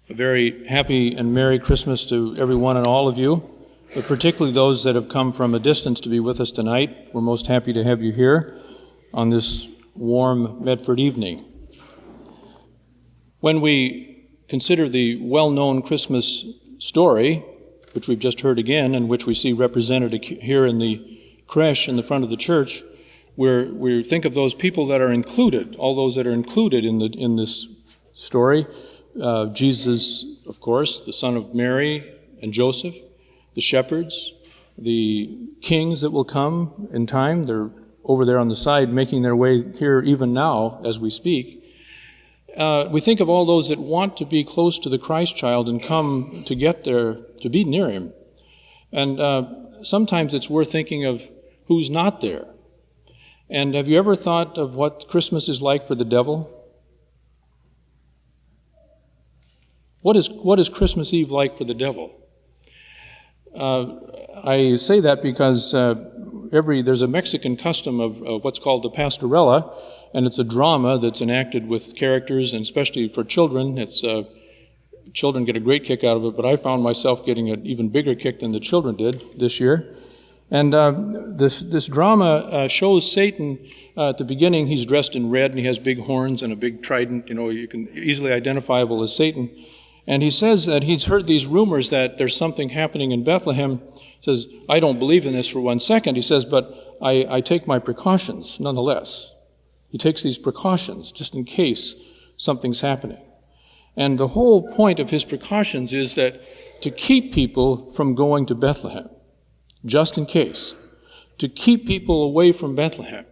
A very happy and Merry Christmas to everyone and all of you, but particularly those that have come from a distance to be with us tonight. We're most happy to have you here on this warm Medford evening. When we consider the well-known Christmas story, which we've just heard again, and which we see represented here in the creche in the front of the church, we think of those people that are included, all those that are included in this story. Jesus, of course, the son of Mary and Joseph, the shepherds, the kings that will come in time. They're over there on the side making their way here even now as we speak. We think of all those that want to be close to the Christ child and come to get there, to be near him. And sometimes it's worth thinking of who's not there. And have you ever thought of what Christmas is like for the devil? What is Christmas Eve like for the devil? I say that because there's a Mexican custom of what's called the pastorela, and it's a drama that's enacted with characters, and especially for children. Children get a great kick out of it, but I found myself getting an even bigger kick than the children did this year. And this drama shows Satan at the beginning. He's dressed in red, and he has big horns and a big trident. You can easily identifiable as Satan. And he says that he's heard these rumors that there's something happening in Bethlehem. He says, I don't believe in this for 1 second. He says, but I take my precautions nonetheless. He takes these precautions just in case something's happening. And the whole point of his precautions is that to keep people from going to Bethlehem, just in case, to keep people away from Bethlehem.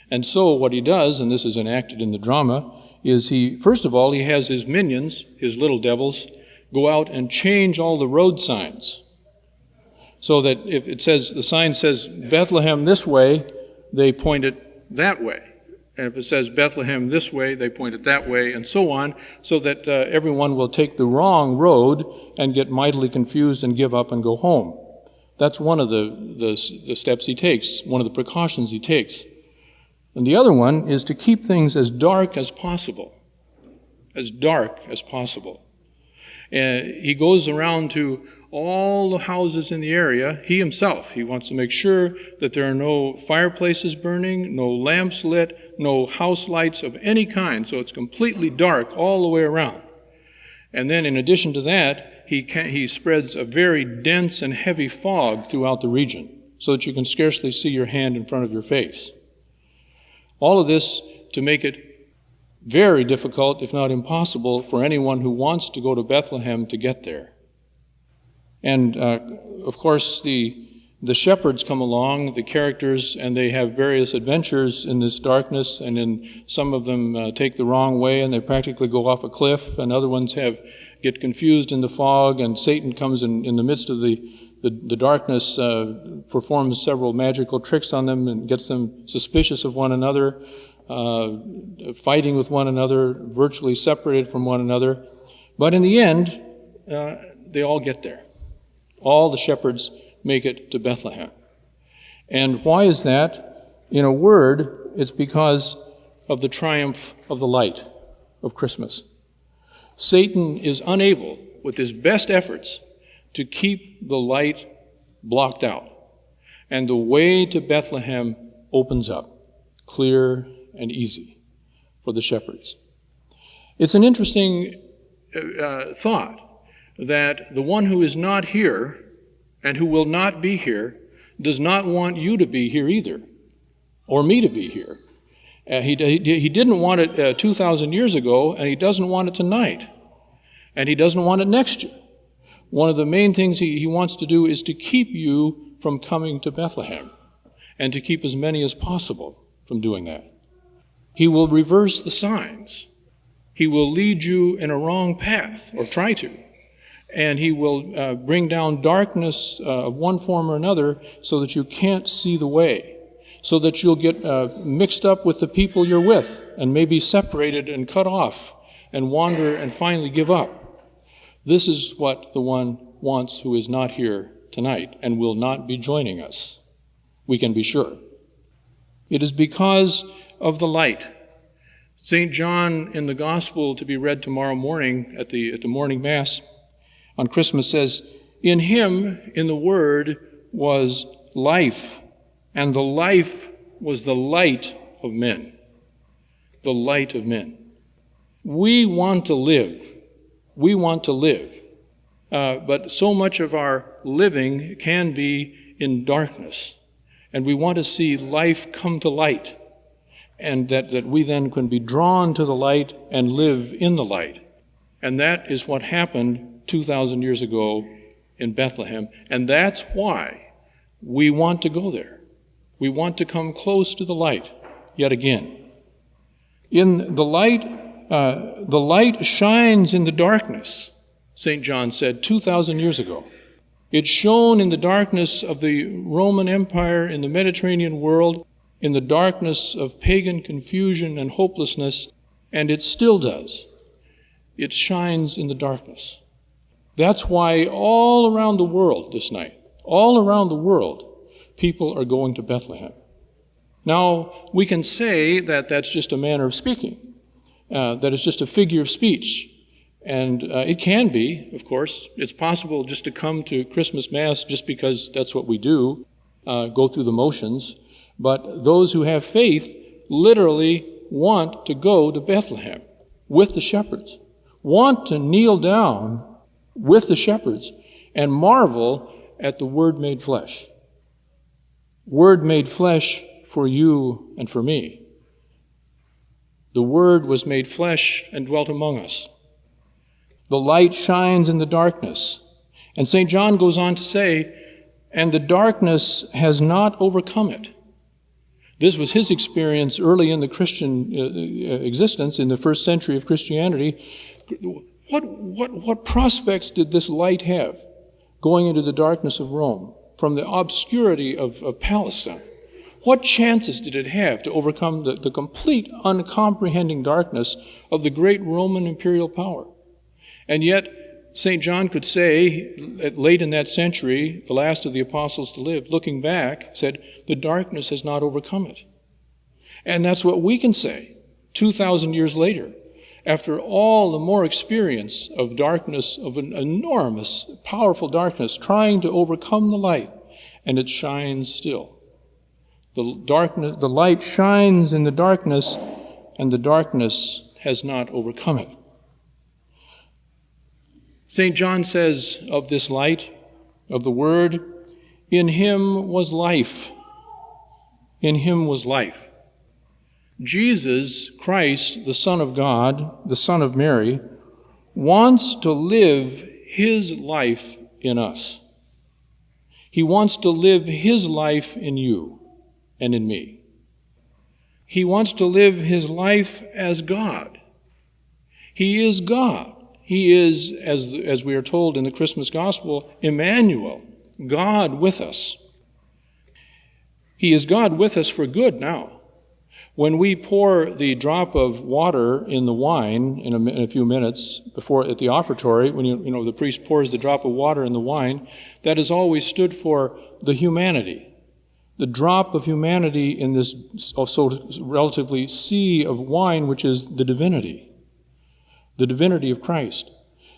And so what he does, and this is enacted in the drama, is first of all, he has his minions, his little devils, go out and change all the road signs. So that if the sign says Bethlehem this way, they point it that way. And if it says Bethlehem this way, they point it that way, and so on, so that everyone will take the wrong road and get mightily confused and give up and go home. That's one of the steps he takes, one of the precautions he takes. And the other one is to keep things as dark as possible. As dark as possible. He goes around to all the houses in the area. He wants to make sure that there are no fireplaces burning, no lamps lit, no house lights of any kind. So it's completely dark all the way around. And then in addition to that, he spreads a very dense and heavy fog throughout the region so that you can scarcely see your hand in front of your face. All of this to make it very difficult, if not impossible, for anyone who wants to go to Bethlehem to get there. And, of course, the shepherds come along, the characters, and they have various adventures in this darkness, and in some of them take the wrong way, and they practically go off a cliff, and other ones get confused in the fog, and Satan comes in the midst of the darkness, performs several magical tricks on them and gets them suspicious of one another, fighting with one another, virtually separated from one another. But in the end, they all get there. All the shepherds make it to Bethlehem. And why is that? In a word, it's because of the triumph of the light of Christmas. Satan is unable, with his best efforts, to keep the light blocked out. And the way to Bethlehem opens up, clear and easy for the shepherds. It's an interesting thought that the one who is not here and who will not be here does not want you to be here either, or me to be here. He didn't want it 2,000 years ago, and he doesn't want it tonight, and he doesn't want it next year. One of the main things he wants to do is to keep you from coming to Bethlehem and to keep as many as possible from doing that. He will reverse the signs. He will lead you in a wrong path, or try to. And he will bring down darkness of one form or another so that you can't see the way, so that you'll get mixed up with the people you're with and maybe separated and cut off and wander and finally give up. This is what the one wants who is not here tonight and will not be joining us. We can be sure. It is because of the light. St. John in the Gospel to be read tomorrow morning at the morning Mass on Christmas says, "In him, in the Word, was life, and the life was the light of men." The light of men. We want to live. We want to live. But so much of our living can be in darkness. And we want to see life come to light. And that we then can be drawn to the light and live in the light. And that is what happened 2,000 years ago in Bethlehem. And that's why we want to go there. We want to come close to the light yet again. In the light shines in the darkness, St. John said 2,000 years ago. It shone in the darkness of the Roman Empire, in the Mediterranean world, in the darkness of pagan confusion and hopelessness, and it still does. It shines in the darkness. That's why all around the world this night, all around the world, people are going to Bethlehem. Now, we can say that that's just a manner of speaking, that it's just a figure of speech. And it can be, of course. It's possible just to come to Christmas Mass just because that's what we do, go through the motions. But those who have faith literally want to go to Bethlehem with the shepherds, want to kneel down with the shepherds and marvel at the Word made flesh. Word made flesh for you and for me. The Word was made flesh and dwelt among us. The light shines in the darkness. And St. John goes on to say, and the darkness has not overcome it. This was his experience early in the Christian existence, in the first century of Christianity. What prospects did this light have going into the darkness of Rome, from the obscurity of Palestine? What chances did it have to overcome the complete uncomprehending darkness of the great Roman imperial power? And yet, St. John could say, late in that century, the last of the apostles to live, looking back, said, the darkness has not overcome it. And that's what we can say 2,000 years later, after all the more experience of darkness, of an enormous, powerful darkness, trying to overcome the light, and it shines still. The light shines in the darkness, and the darkness has not overcome it. St. John says of this light, of the Word, in him was life. In him was life. Jesus Christ, the Son of God, the Son of Mary, wants to live his life in us. He wants to live his life in you and in me. He wants to live his life as God. He is God. He is, as we are told in the Christmas Gospel, Emmanuel, God with us. He is God with us for good now. When we pour the drop of water in the wine in a few minutes before at the offertory, when the priest pours the drop of water in the wine, that has always stood for the humanity, the drop of humanity in this so relatively sea of wine, which is the divinity of Christ.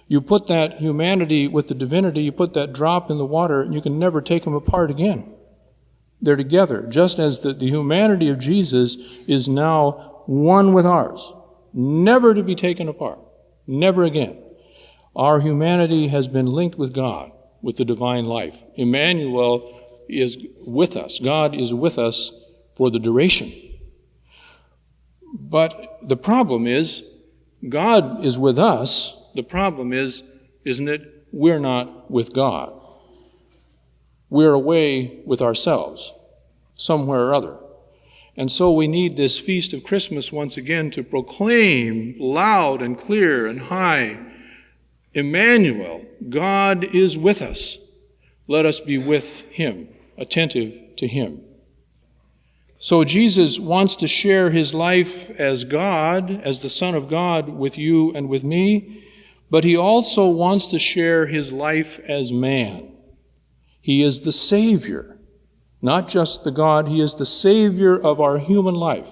You put that humanity with the divinity, you put that drop in the water, and you can never take them apart again. They're together, just as the humanity of Jesus is now one with ours, never to be taken apart, never again. Our humanity has been linked with God, with the divine life. Emmanuel is with us. God is with us for the duration. But the problem is, God is with us. The problem is, isn't it, we're not with God. We're away with ourselves, somewhere or other. And so we need this feast of Christmas once again to proclaim loud and clear and high, Emmanuel, God is with us. Let us be with him, attentive to him. So Jesus wants to share his life as God, as the Son of God, with you and with me, but he also wants to share his life as man. He is the Savior, not just the God, he is the Savior of our human life.